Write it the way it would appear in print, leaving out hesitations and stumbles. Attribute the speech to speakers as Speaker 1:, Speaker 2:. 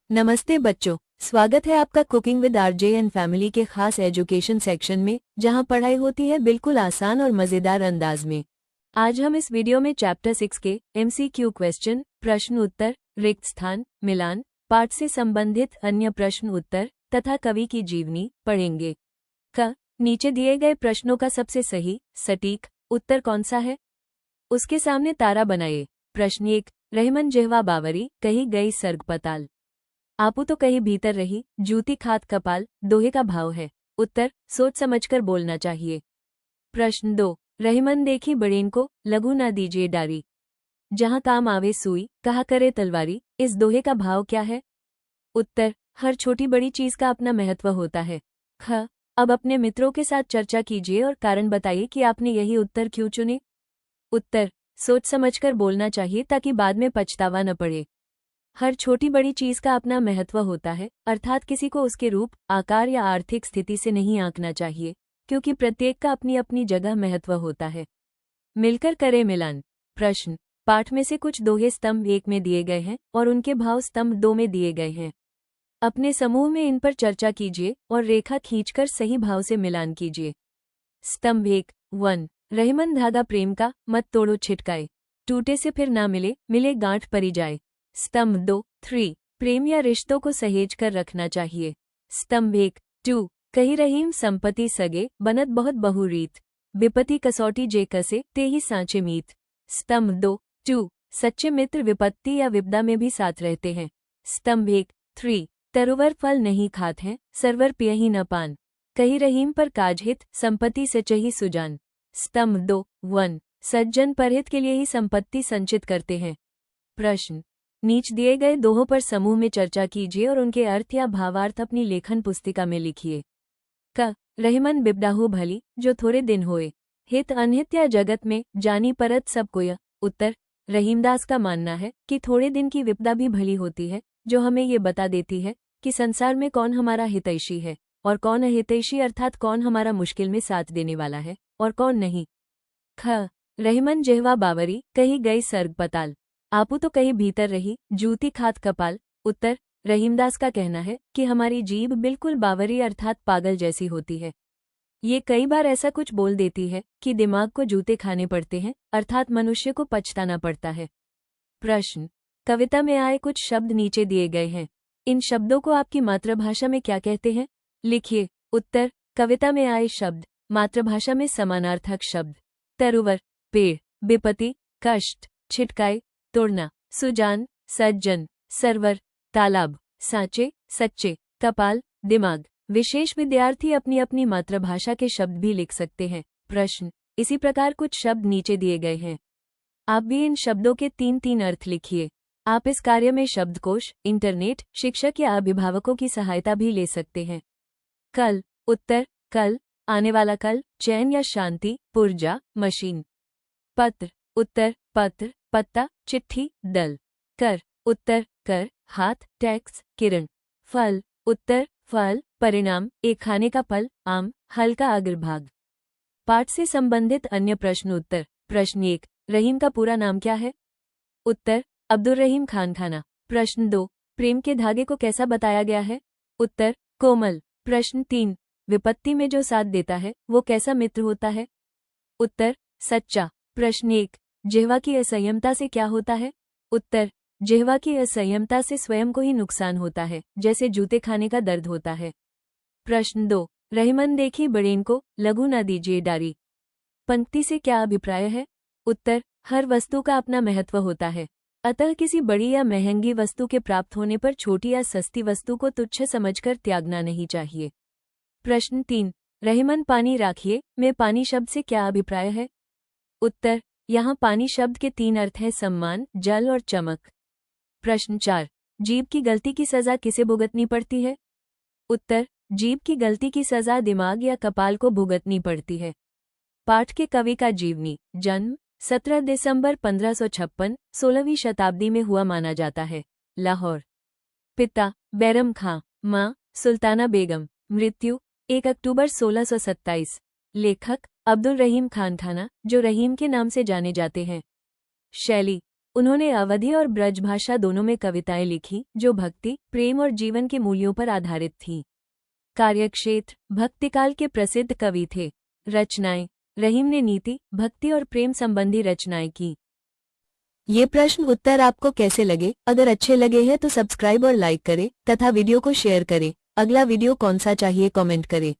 Speaker 1: नमस्ते बच्चों, स्वागत है आपका cooking with RJ and family के खास एजुकेशन सेक्शन में, जहां पढ़ाई होती है बिल्कुल आसान और मजेदार अंदाज में। आज हम इस वीडियो में चैप्टर 6 के MCQ क्वेश्चन, प्रश्न उत्तर, रिक्त स्थान, मिलान, पाठ से संबंधित अन्य प्रश्न उत्तर तथा कवि की जीवनी पढ़ेंगे। नीचे दिए गए प्रश्नों का सबसे सही, सटीक उत्तर कौन सा है? उसके सामने तारा बनाइए। प्रश्न 1, रहमन जेहवा बावरी, कही गई सर्ग पताल। आपू तो कहीं भीतर रही, जूती खात कपाल, दोहे का भाव है। उत्तर, सोच समझकर बोलना चाहिए। प्रश्न 2, रहीमन देखी बड़ेन को, लघु ना दीजिए डारी। जहां काम आवे सुई, कहा करे तलवारी, इस दोहे का भाव क्या है? उत्तर, हर छोटी बड़ी चीज का अपना महत्व होता है। अब अपने मित्रों के साथ चर्चा कीजिए और कारण बताइए कि आपने यही उत्तर क्यों चुने। उत्तर, सोच समझकर बोलना चाहिए ताकि बाद में पछतावा न पड़े। हर छोटी बड़ी चीज का अपना महत्व होता है, अर्थात किसी को उसके रूप, आकार या आर्थिक स्थिति से नहीं आंकना चाहिए, क्योंकि प्रत्येक का अपनी अपनी जगह महत्व होता है। मिलकर करें मिलान। प्रश्न, पाठ में से कुछ दोहे स्तंभ 1 में दिए गए हैं और उनके भाव स्तंभ 2 में दिए गए हैं। अपने समूह में इन पर चर्चा कीजिए और रेखा खींचकर सही भाव से मिलान कीजिए। स्तंभ 1, रहमन धागा प्रेम का, मत तोड़ो छिटकाए, टूटे से फिर ना मिले, मिले गांठ परी जाए। स्तंभ 2, प्रेम या रिश्तों को सहेज कर रखना चाहिए। स्तंभ 1, कही रहीम संपत्ति सगे, बनत बहुत बहुरीत, विपत्ति कसौटी जे कसे, ते ही सांचे मीत। स्तंभ 2, सच्चे मित्र विपत्ति या विपदा में भी साथ रहते हैं। स्तंभ 1, तरुवर फल नहीं खात हैं, सरवर पियही न पान, कही रहीम पर काजहित, संपत्ति सचही सुजान। स्तंभ 2, सज्जन परहित के लिए ही संपत्ति संचित करते हैं। प्रश्न, नीच दिए गए दोहों पर समूह में चर्चा कीजिए और उनके अर्थ या भावार्थ अपनी लेखन पुस्तिका में लिखिए। रहमन बिबडाहु भली, जो थोड़े दिन होए, हित अनहित या जगत में, जानी परत सब कोय। उत्तर, रहीमदास का मानना है कि थोड़े दिन की विपदा भी भली होती है, जो हमें ये बता देती है कि संसार में कौन हमारा हितैषी है और कौन अहितैषी, अर्थात कौन हमारा मुश्किल में साथ देने वाला है और कौन नहीं। रहमन जेहवा बावरी, कही गई सर्ग पताल। आपू तो कहीं भीतर रही, जूती खात कपाल। उत्तर, रहीमदास का कहना है कि हमारी जीभ बिल्कुल बावरी अर्थात पागल जैसी होती है। ये कई बार ऐसा कुछ बोल देती है कि दिमाग को जूते खाने पड़ते हैं, अर्थात मनुष्य को पछताना पड़ता है। प्रश्न, कविता में आए कुछ शब्द नीचे दिए गए हैं। इन शब्दों को आपकी मातृभाषा में क्या कहते हैं? लिखिए। उत्तर, कविता में आए शब्द मातृभाषा में समानार्थक शब्द तरुवर, पेड़, विपत्ति, कष्ट, छिटकाए, तोड़ना, सुजान, सज्जन, सरवर, तालाब, सांचे, सच्चे, कपाल, दिमाग। विशेष विद्यार्थी अपनी अपनी मातृभाषा के शब्द भी लिख सकते हैं। प्रश्न, इसी प्रकार कुछ शब्द नीचे दिए गए हैं। आप भी इन शब्दों के 3 अर्थ लिखिए। आप इस कार्य में शब्दकोश, इंटरनेट, शिक्षक या अभिभावकों की सहायता भी ले सकते हैं। कल। उत्तर, कल, आने वाला कल, चैन या शांति, पुर्जा, मशीन। पत्र। उत्तर, पत्र, पत्ता, चिट्ठी, दल। कर। उत्तर, कर, हाथ, टैक्स, किरण। फल। उत्तर, फल, परिणाम, एक खाने का फल, आम, हल का अग्रभाग। पाठ से संबंधित अन्य प्रश्न उत्तर। प्रश्न 1, रहीम का पूरा नाम क्या है? उत्तर, अब्दुल रहीम खान खाना। प्रश्न 2, प्रेम के धागे को कैसा बताया गया है? उत्तर, कोमल। प्रश्न 3, विपत्ति में जो साथ देता है वो कैसा मित्र होता है? उत्तर, सच्चा। प्रश्न 1, जिह्वा की असंयमता से क्या होता है? उत्तर, जिह्वा की असंयमता से स्वयं को ही नुकसान होता है, जैसे जूते खाने का दर्द होता है। प्रश्न 2, रहमन देखी बड़ेन को, लघु ना दीजिए डारी। पंक्ति से क्या अभिप्राय है? उत्तर, हर वस्तु का अपना महत्व होता है, अतः किसी बड़ी या महंगी वस्तु के प्राप्त होने पर छोटी या सस्ती वस्तु को तुच्छ समझकर त्यागना नहीं चाहिए। प्रश्न 3, रहमन पानी राखिए में पानी शब्द से क्या अभिप्राय है? उत्तर, यहाँ पानी शब्द के 3 अर्थ हैं, सम्मान, जल और चमक। प्रश्न 4, जीभ की गलती की सजा किसे भुगतनी पड़ती है? उत्तर, जीभ की गलती की सजा दिमाग या कपाल को भुगतनी पड़ती है। पाठ के कवि का जीवनी। जन्म 17 दिसंबर 1556, 16वीं शताब्दी में हुआ माना जाता है, लाहौर। पिता, बैरम खां। माँ, सुल्ताना बेगम। मृत्यु 1 अक्टूबर 1627। लेखक, अब्दुल रहीम खान खाना, जो रहीम के नाम से जाने जाते हैं। शैली, उन्होंने अवधी और ब्रजभाषा दोनों में कविताएं लिखी जो भक्ति, प्रेम और जीवन के मूल्यों पर आधारित थीं। कार्यक्षेत्र: भक्तिकाल के प्रसिद्ध कवि थे। रचनाएं: रहीम ने नीति, भक्ति और प्रेम संबंधी रचनाएं की। ये प्रश्न उत्तर आपको कैसे लगे? अगर अच्छे लगे हैं तो सब्सक्राइब और लाइक करें तथा वीडियो को शेयर करें। अगला वीडियो कौन सा चाहिए कमेंट करें।